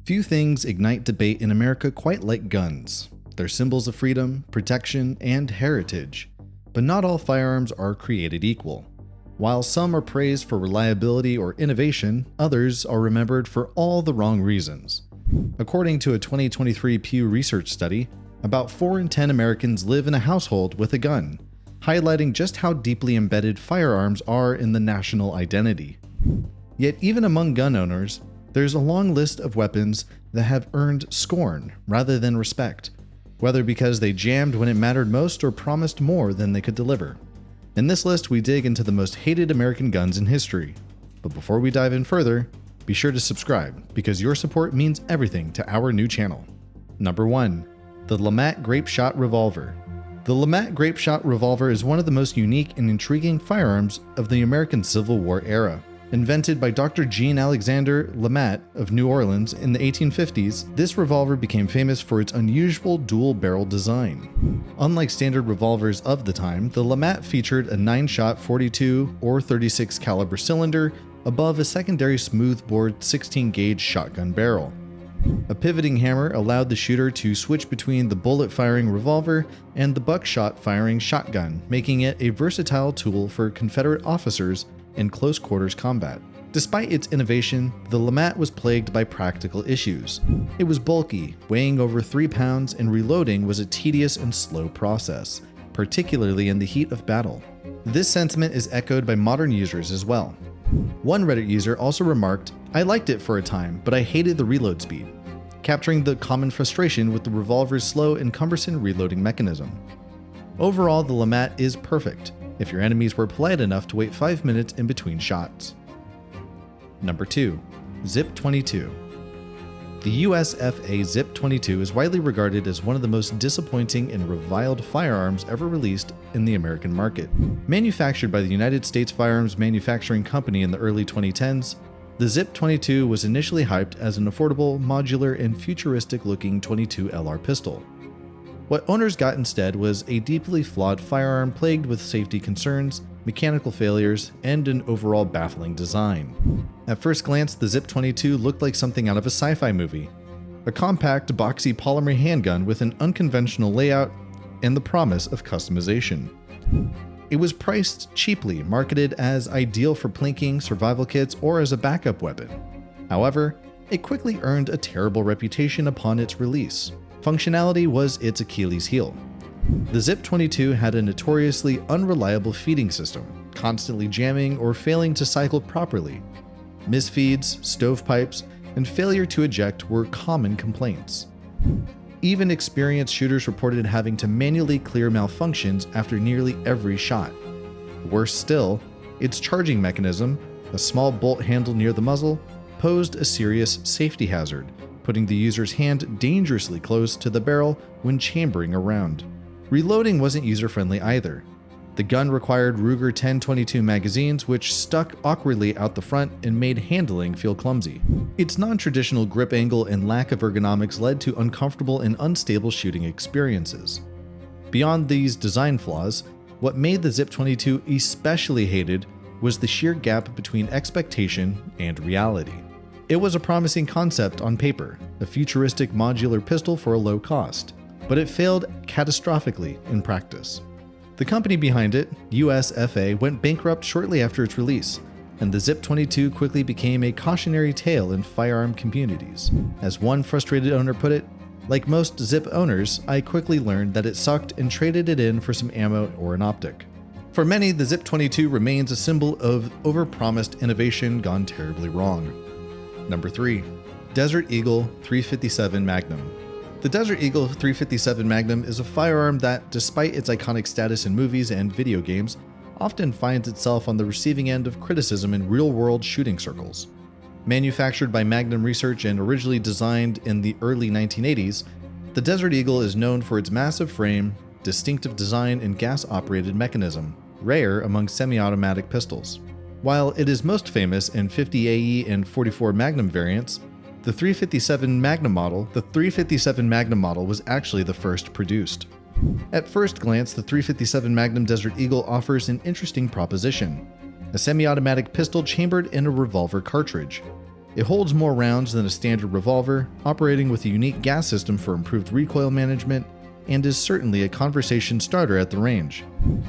Few things ignite debate in America quite like guns. They're symbols of freedom, protection, and heritage. But not all firearms are created equal. While some are praised for reliability or innovation, others are remembered for all the wrong reasons. According to a 2023 Pew Research study, about 4 in 10 Americans live in a household with a gun, highlighting just how deeply embedded firearms are in the national identity. Yet even among gun owners, there's a long list of weapons that have earned scorn rather than respect, whether because they jammed when it mattered most or promised more than they could deliver. In this list, we dig into the most hated American guns in history. But before we dive in further, be sure to subscribe, because your support means everything to our new channel. Number 1. The LeMat Grape Shot Revolver. The LeMat Grape Shot Revolver is one of the most unique and intriguing firearms of the American Civil War era. Invented by Dr. Jean Alexander LeMat of New Orleans in the 1850s, this revolver became famous for its unusual dual-barrel design. Unlike standard revolvers of the time, the LeMat featured a 9-shot 42 or 36 caliber cylinder above a secondary smooth-bore 16-gauge shotgun barrel. A pivoting hammer allowed the shooter to switch between the bullet-firing revolver and the buckshot-firing shotgun, making it a versatile tool for Confederate officers in close-quarters combat. Despite its innovation, the LeMat was plagued by practical issues. It was bulky, weighing over 3 pounds, and reloading was a tedious and slow process, particularly in the heat of battle. This sentiment is echoed by modern users as well. One Reddit user also remarked, "I liked it for a time, but I hated the reload speed," capturing the common frustration with the revolver's slow and cumbersome reloading mechanism. Overall, the LeMat is perfect if your enemies were polite enough to wait 5 minutes in between shots. Number 2. Zip 22. The USFA Zip 22 is widely regarded as one of the most disappointing and reviled firearms ever released in the American market. Manufactured by the United States Firearms Manufacturing Company in the early 2010s, the Zip 22 was initially hyped as an affordable, modular, and futuristic-looking .22 LR pistol. What owners got instead was a deeply flawed firearm plagued with safety concerns, mechanical failures, and an overall baffling design. At first glance, the Zip 22 looked like something out of a sci-fi movie. A compact, boxy polymer handgun with an unconventional layout and the promise of customization. It was priced cheaply, marketed as ideal for plinking, survival kits, or as a backup weapon. However, it quickly earned a terrible reputation upon its release. Functionality was its Achilles heel. The Zip 22 had a notoriously unreliable feeding system, constantly jamming or failing to cycle properly. Misfeeds, stovepipes, and failure to eject were common complaints. Even experienced shooters reported having to manually clear malfunctions after nearly every shot. Worse still, its charging mechanism, a small bolt handle near the muzzle, posed a serious safety hazard, putting the user's hand dangerously close to the barrel when chambering a round. Reloading wasn't user-friendly either. The gun required Ruger 1022 magazines, which stuck awkwardly out the front and made handling feel clumsy. Its non-traditional grip angle and lack of ergonomics led to uncomfortable and unstable shooting experiences. Beyond these design flaws, what made the Zip 22 especially hated was the sheer gap between expectation and reality. It was a promising concept on paper, a futuristic modular pistol for a low cost, but it failed catastrophically in practice. The company behind it, USFA, went bankrupt shortly after its release, and the Zip 22 quickly became a cautionary tale in firearm communities. As one frustrated owner put it, "Like most Zip owners, I quickly learned that it sucked and traded it in for some ammo or an optic." For many, the Zip 22 remains a symbol of overpromised innovation gone terribly wrong. Number 3. Desert Eagle 357 Magnum. The Desert Eagle 357 Magnum is a firearm that, despite its iconic status in movies and video games, often finds itself on the receiving end of criticism in real-world shooting circles. Manufactured by Magnum Research and originally designed in the early 1980s, the Desert Eagle is known for its massive frame, distinctive design, and gas-operated mechanism, rare among semi-automatic pistols. While it is most famous in 50 AE and 44 Magnum variants, the 357 Magnum model was actually the first produced. At first glance, the 357 Magnum Desert Eagle offers an interesting proposition: a semi-automatic pistol chambered in a revolver cartridge. It holds more rounds than a standard revolver, operating with a unique gas system for improved recoil management, and is certainly a conversation starter at the range.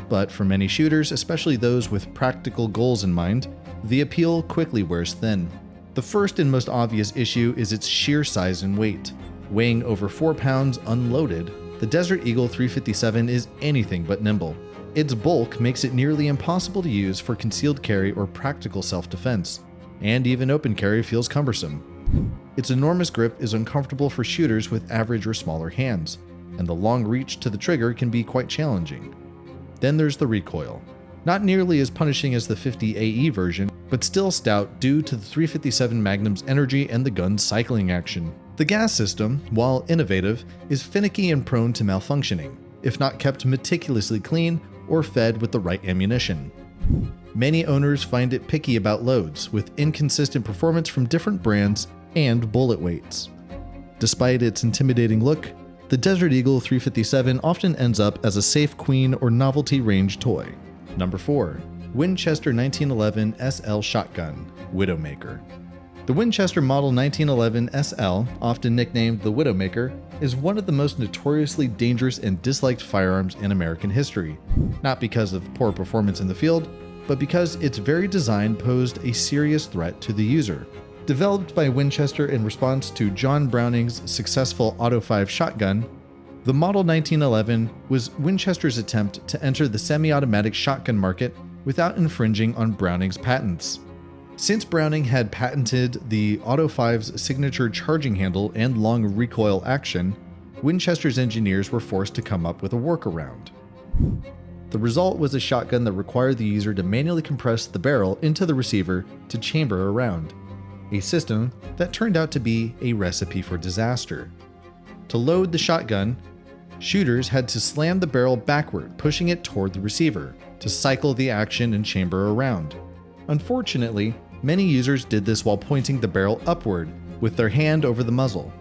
But for many shooters, especially those with practical goals in mind, the appeal quickly wears thin. The first and most obvious issue is its sheer size and weight. Weighing over 4 pounds unloaded, the Desert Eagle 357 is anything but nimble. Its bulk makes it nearly impossible to use for concealed carry or practical self-defense, and even open carry feels cumbersome. Its enormous grip is uncomfortable for shooters with average or smaller hands, and the long reach to the trigger can be quite challenging. Then there's the recoil. Not nearly as punishing as the 50 AE version, but still stout due to the 357 Magnum's energy and the gun's cycling action. The gas system, while innovative, is finicky and prone to malfunctioning, if not kept meticulously clean or fed with the right ammunition. Many owners find it picky about loads, with inconsistent performance from different brands and bullet weights. Despite its intimidating look, the Desert Eagle 357 often ends up as a safe queen or novelty range toy. Number 4. Winchester 1911 SL Shotgun, Widowmaker. The Winchester Model 1911 SL, often nicknamed the Widowmaker, is one of the most notoriously dangerous and disliked firearms in American history, not because of poor performance in the field, but because its very design posed a serious threat to the user. Developed by Winchester in response to John Browning's successful Auto 5 shotgun, the Model 1911 was Winchester's attempt to enter the semi-automatic shotgun market without infringing on Browning's patents. Since Browning had patented the Auto 5's signature charging handle and long recoil action, Winchester's engineers were forced to come up with a workaround. The result was a shotgun that required the user to manually compress the barrel into the receiver to chamber a round, a system that turned out to be a recipe for disaster. To load the shotgun, shooters had to slam the barrel backward, pushing it toward the receiver, to cycle the action and chamber a round. Unfortunately, many users did this while pointing the barrel upward, with their hand over the muzzle.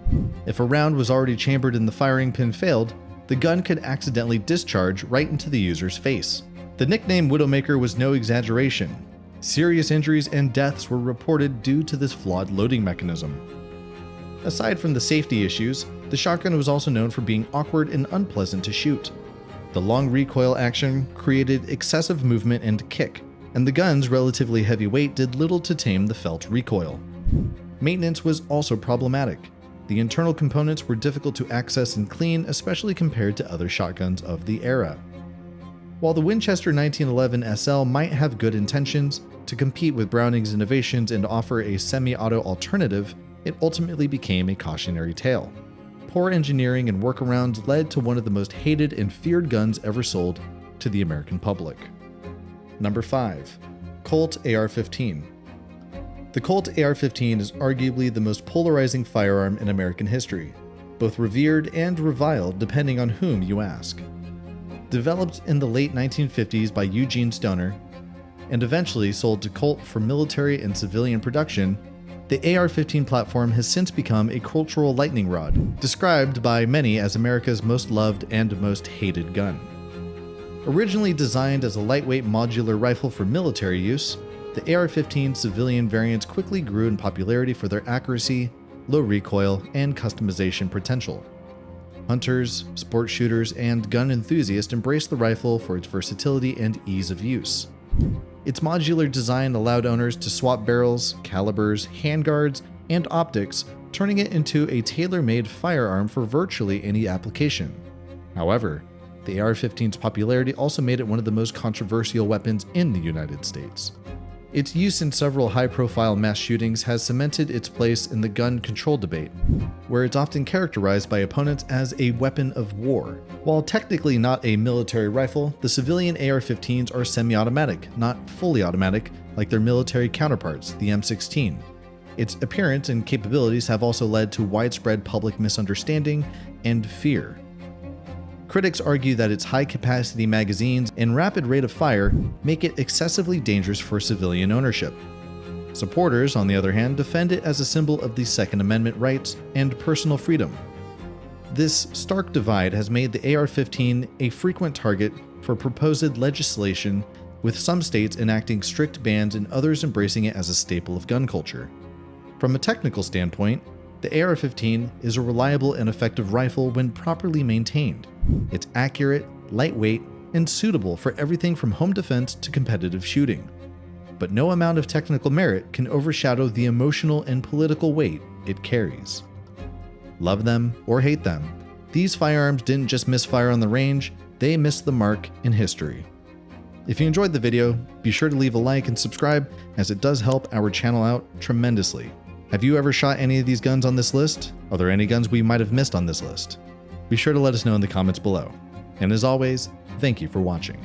If a round was already chambered and the firing pin failed, the gun could accidentally discharge right into the user's face. The nickname Widowmaker was no exaggeration. Serious injuries and deaths were reported due to this flawed loading mechanism. Aside from the safety issues, the shotgun was also known for being awkward and unpleasant to shoot. The long recoil action created excessive movement and kick, and the gun's relatively heavy weight did little to tame the felt recoil. Maintenance was also problematic. The internal components were difficult to access and clean, especially compared to other shotguns of the era. While the Winchester 1911 SL might have good intentions to compete with Browning's innovations and offer a semi-auto alternative, it ultimately became a cautionary tale. Poor engineering and workarounds led to one of the most hated and feared guns ever sold to the American public. Number 5. Colt AR-15. The Colt AR-15 is arguably the most polarizing firearm in American history, both revered and reviled depending on whom you ask. Developed in the late 1950s by Eugene Stoner, and eventually sold to Colt for military and civilian production, the AR-15 platform has since become a cultural lightning rod, described by many as America's most loved and most hated gun. Originally designed as a lightweight modular rifle for military use, the AR-15 civilian variants quickly grew in popularity for their accuracy, low recoil, and customization potential. Hunters, sport shooters, and gun enthusiasts embraced the rifle for its versatility and ease of use. Its modular design allowed owners to swap barrels, calibers, handguards, and optics, turning it into a tailor-made firearm for virtually any application. However, the AR-15's popularity also made it one of the most controversial weapons in the United States. Its use in several high-profile mass shootings has cemented its place in the gun control debate, where it's often characterized by opponents as a weapon of war. While technically not a military rifle, the civilian AR-15s are semi-automatic, not fully automatic like their military counterparts, the M16. Its appearance and capabilities have also led to widespread public misunderstanding and fear. Critics argue that its high-capacity magazines and rapid rate of fire make it excessively dangerous for civilian ownership. Supporters, on the other hand, defend it as a symbol of the Second Amendment rights and personal freedom. This stark divide has made the AR-15 a frequent target for proposed legislation, with some states enacting strict bans and others embracing it as a staple of gun culture. From a technical standpoint, the AR-15 is a reliable and effective rifle when properly maintained. It's accurate, lightweight, and suitable for everything from home defense to competitive shooting. But no amount of technical merit can overshadow the emotional and political weight it carries. Love them or hate them, these firearms didn't just misfire on the range, they missed the mark in history. If you enjoyed the video, be sure to leave a like and subscribe, as it does help our channel out tremendously. Have you ever shot any of these guns on this list? Are there any guns we might have missed on this list? Be sure to let us know in the comments below. And as always, thank you for watching.